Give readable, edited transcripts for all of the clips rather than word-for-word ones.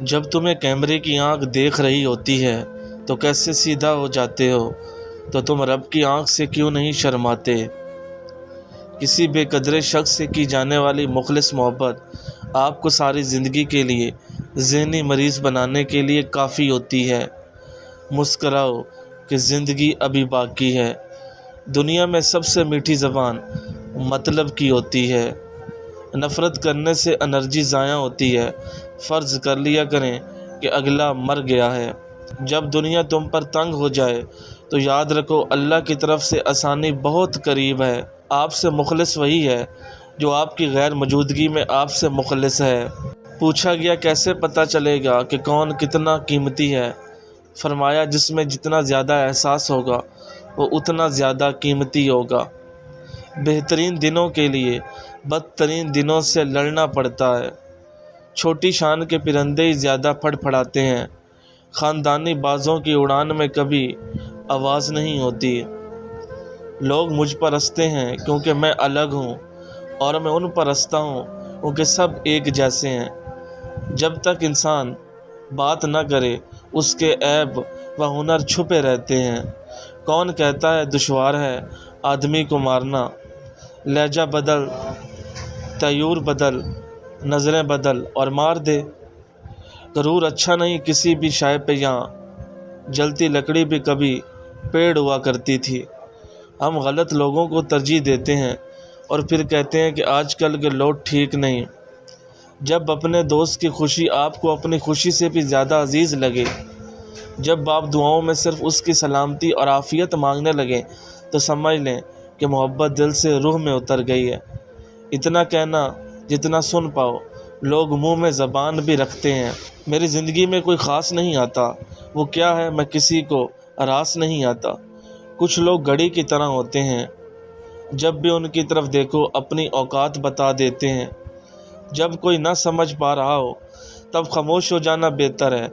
جب تمہیں کیمرے کی آنکھ دیکھ رہی ہوتی ہے تو کیسے سیدھا ہو جاتے ہو؟ تو تم رب کی آنکھ سے کیوں نہیں شرماتے؟ کسی بے قدر شخص سے کی جانے والی مخلص محبت آپ کو ساری زندگی کے لیے ذہنی مریض بنانے کے لیے کافی ہوتی ہے۔ مسکراؤ کہ زندگی ابھی باقی ہے۔ دنیا میں سب سے میٹھی زبان مطلب کی ہوتی ہے۔ نفرت کرنے سے انرجی ضائع ہوتی ہے۔ فرض کر لیا کریں کہ اگلا مر گیا ہے۔ جب دنیا تم پر تنگ ہو جائے تو یاد رکھو اللہ کی طرف سے آسانی بہت قریب ہے۔ آپ سے مخلص وہی ہے جو آپ کی غیر موجودگی میں آپ سے مخلص ہے۔ پوچھا گیا کیسے پتہ چلے گا کہ کون کتنا قیمتی ہے؟ فرمایا جس میں جتنا زیادہ احساس ہوگا وہ اتنا زیادہ قیمتی ہوگا۔ بہترین دنوں کے لیے بدترین دنوں سے لڑنا پڑتا ہے۔ چھوٹی شان کے پرندے ہی زیادہ پھڑ پھڑاتے ہیں۔ خاندانی بازوں کی اڑان میں کبھی آواز نہیں ہوتی۔ لوگ مجھ پر ہنستے ہیں کیونکہ میں الگ ہوں، اور میں ان پر ہنستا ہوں کیونکہ سب ایک جیسے ہیں۔ جب تک انسان بات نہ کرے اس کے عیب و ہنر چھپے رہتے ہیں۔ کون کہتا ہے دشوار ہے آدمی کو مارنا؟ لہجہ بدل، طیور بدل، نظریں بدل اور مار دے۔ غرور اچھا نہیں کسی بھی شے پہ، یہاں جلتی لکڑی بھی کبھی پیڑ ہوا کرتی تھی۔ ہم غلط لوگوں کو ترجیح دیتے ہیں اور پھر کہتے ہیں کہ آج کل کے لوگ ٹھیک نہیں۔ جب اپنے دوست کی خوشی آپ کو اپنی خوشی سے بھی زیادہ عزیز لگے، جب آپ دعاؤں میں صرف اس کی سلامتی اور عافیت مانگنے لگیں، تو سمجھ لیں کہ محبت دل سے روح میں اتر گئی ہے۔ اتنا کہنا جتنا سن پاؤ، لوگ منہ میں زبان بھی رکھتے ہیں۔ میری زندگی میں کوئی خاص نہیں آتا، وہ کیا ہے میں کسی کو راس نہیں آتا۔ کچھ لوگ گھڑی کی طرح ہوتے ہیں، جب بھی ان کی طرف دیکھو اپنی اوقات بتا دیتے ہیں۔ جب کوئی نہ سمجھ پا رہا ہو تب خاموش ہو جانا بہتر ہے،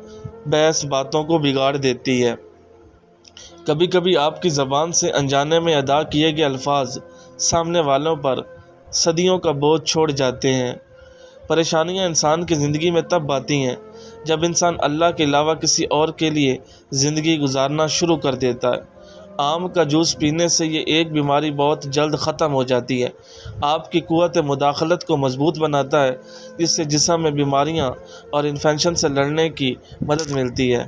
بحث باتوں کو بگاڑ دیتی ہے۔ کبھی کبھی آپ کی زبان سے انجانے میں ادا کیے گئے الفاظ سامنے والوں پر صدیوں کا بوجھ چھوڑ جاتے ہیں۔ پریشانیاں انسان کی زندگی میں تب آتی ہیں جب انسان اللہ کے علاوہ کسی اور کے لیے زندگی گزارنا شروع کر دیتا ہے۔ آم کا جوس پینے سے یہ ایک بیماری بہت جلد ختم ہو جاتی ہے۔ آپ کی قوت مداخلت کو مضبوط بناتا ہے، جس سے جسم میں بیماریاں اور انفیکشن سے لڑنے کی مدد ملتی ہے۔